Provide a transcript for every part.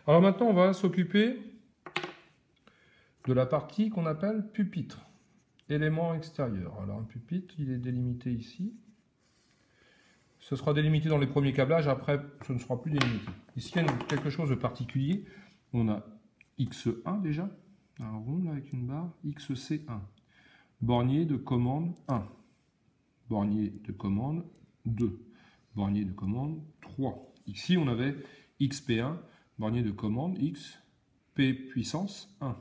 Alors maintenant, on va s'occuper de la partie qu'on appelle pupitre, élément extérieur. Alors un pupitre, il est délimité ici. Ce sera délimité dans les premiers câblages, après ce ne sera plus délimité. Ici, il y a quelque chose de particulier. On a X1 déjà, un rond là avec une barre, XC1. Bornier de commande 1. Bornier de commande 2. Bornier de commande 3. Ici, on avait XP1, bornier de commande XP puissance 1.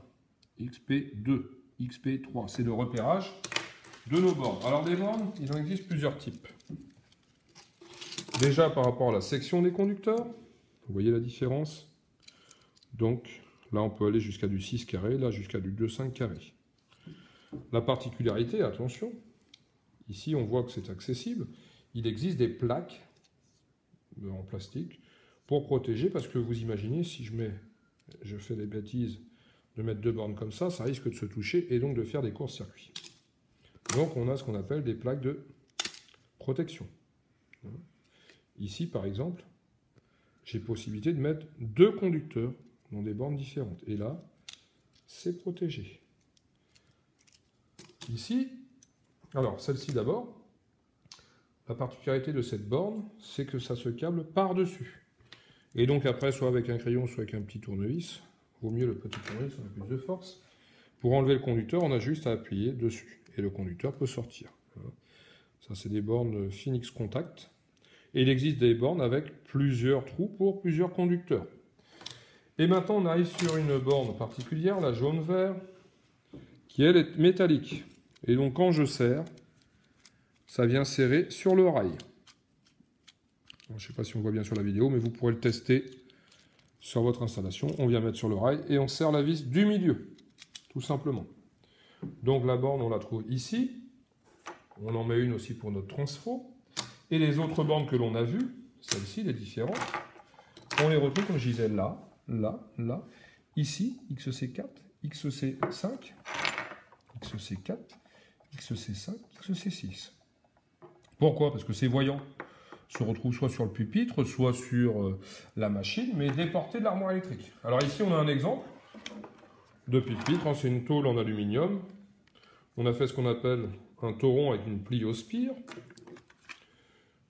XP2, XP3. C'est le repérage de nos bornes. Alors des bornes, il en existe plusieurs types. Déjà par rapport à la section des conducteurs, vous voyez la différence. Donc là on peut aller jusqu'à du 6 carré, là jusqu'à du 2,5 carré. La particularité, attention, ici on voit que c'est accessible, il existe des plaques en plastique pour protéger, parce que vous imaginez si je fais des bêtises de mettre deux bornes comme ça risque de se toucher et donc de faire des courts-circuits. Donc on a ce qu'on appelle des plaques de protection. Ici par exemple, j'ai possibilité de mettre deux conducteurs dans des bornes différentes. Et là, c'est protégé. Ici, alors celle-ci d'abord, la particularité de cette borne, c'est que ça se câble par-dessus. Et donc après, soit avec un crayon, soit avec un petit tournevis, vaut mieux le petit tournevis, on a plus de force. Pour enlever le conducteur, on a juste à appuyer dessus. Et le conducteur peut sortir. Ça, c'est des bornes Phoenix Contact. Et il existe des bornes avec plusieurs trous pour plusieurs conducteurs. Et maintenant, on arrive sur une borne particulière, la jaune-vert, qui elle est métallique. Et donc quand je serre, ça vient serrer sur le rail. Alors, je ne sais pas si on voit bien sur la vidéo, mais vous pourrez le tester sur votre installation. On vient mettre sur le rail et on serre la vis du milieu, tout simplement. Donc la borne, on la trouve ici. On en met une aussi pour notre transfo. Et les autres bornes que l'on a vues, celles-ci, les différentes, on les retrouve, comme je disais, là, là, là. Ici, XC4, XC5, XC4, XC5, XC6. Pourquoi? Parce que ces voyants se retrouvent soit sur le pupitre, soit sur la machine, mais déportés de l'armoire électrique. Alors ici, on a un exemple de pupitre. C'est une tôle en aluminium. On a fait ce qu'on appelle un tauron avec une pliospire.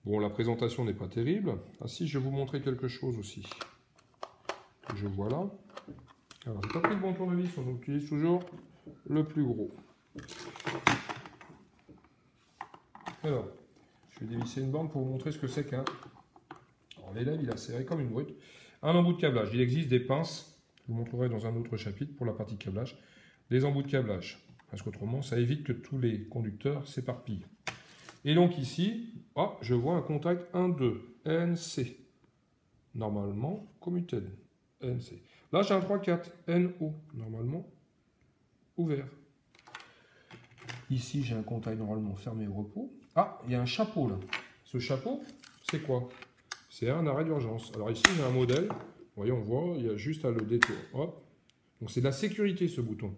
Bon, la présentation n'est pas terrible. Ah si, je vais vous montrer quelque chose aussi. Je vois là. Alors, j'ai pas pris le bon tournevis, on utilise toujours le plus gros. Alors, je vais dévisser une borne pour vous montrer ce que c'est qu'un... Alors, l'élève, il a serré comme une brute. Un embout de câblage. Il existe des pinces, je vous montrerai dans un autre chapitre pour la partie câblage, des embouts de câblage. Parce qu'autrement, ça évite que tous les conducteurs s'éparpillent. Et donc ici, je vois un contact 1,2, NC. Normalement, commuted, NC. Là, j'ai un 3,4, NO, normalement, ouvert. Ici, j'ai un contact normalement fermé au repos. Ah, il y a un chapeau là. Ce chapeau, c'est quoi? C'est un arrêt d'urgence. Alors ici, j'ai un modèle. Vous voyez, on voit, il y a juste à le détourner. Hop. Donc c'est de la sécurité, ce bouton.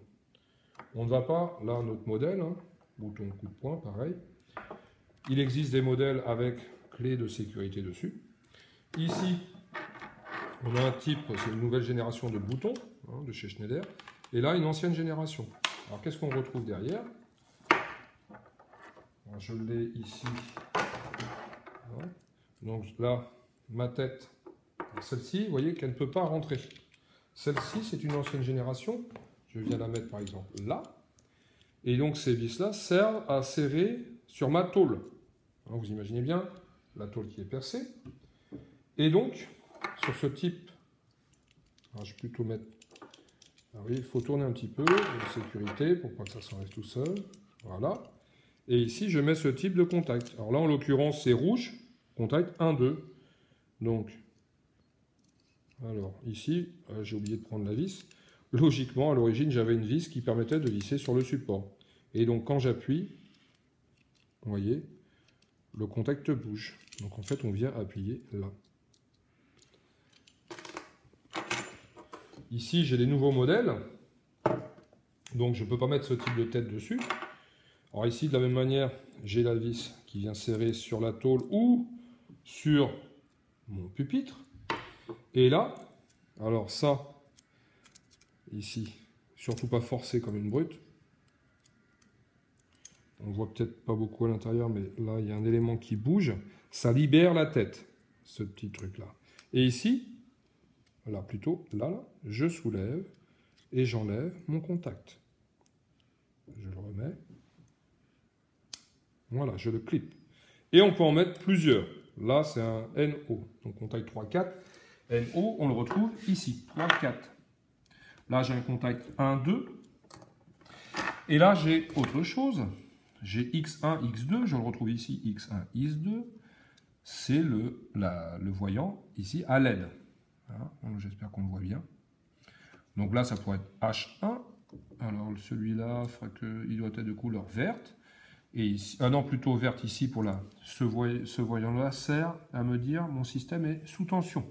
On ne va pas, là, notre modèle, hein, bouton coup de poing, pareil. Il existe des modèles avec clé de sécurité dessus. Ici, on a un type, c'est une nouvelle génération de boutons, hein, de chez Schneider. Et là, une ancienne génération. Alors, qu'est-ce qu'on retrouve derrière? Alors, je l'ai ici. Voilà. Donc là, ma tête, celle-ci, vous voyez qu'elle ne peut pas rentrer. Celle-ci, c'est une ancienne génération. Je viens la mettre, par exemple, là. Et donc, ces vis-là servent à serrer sur ma tôle. Alors, vous imaginez bien la tôle qui est percée. Et donc, sur ce type, alors je vais plutôt mettre... Alors, oui, il faut tourner un petit peu de sécurité pour pas que ça s'enlève tout seul. Voilà. Et ici, je mets ce type de contact. Alors là, en l'occurrence, c'est rouge. Contact 1, 2. Donc, alors ici, j'ai oublié de prendre la vis. Logiquement, à l'origine, j'avais une vis qui permettait de visser sur le support. Et donc, quand j'appuie, vous voyez, le contact bouge. Donc, en fait, on vient appuyer là. Ici, j'ai des nouveaux modèles. Donc, je ne peux pas mettre ce type de tête dessus. Alors ici, de la même manière, j'ai la vis qui vient serrer sur la tôle ou sur mon pupitre. Et là, Alors ça, ici, surtout pas forcer comme une brute. On voit peut-être pas beaucoup à l'intérieur, mais là, il y a un élément qui bouge. Ça libère la tête, ce petit truc-là. Et ici, là plutôt, là, je soulève et j'enlève mon contact. Je le remets. Voilà, je le clip. Et on peut en mettre plusieurs. Là, c'est un NO. Donc, contact 3-4. NO, on le retrouve ici, 3-4. Là, j'ai un contact 1-2. Et là, j'ai autre chose. J'ai X1, X2. Je le retrouve ici, X1, X2. C'est le voyant ici à LED. Voilà. J'espère qu'on le voit bien. Donc là, ça pourrait être H1. Alors, celui-là, il doit être de couleur verte. Et ici, non, plutôt verte ici pour ce voyant-là sert à me dire mon système est sous tension.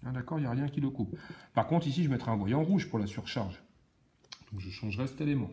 D'accord, il n'y a rien qui le coupe. Par contre, ici, je mettrai un voyant rouge pour la surcharge. Donc, je changerai cet élément.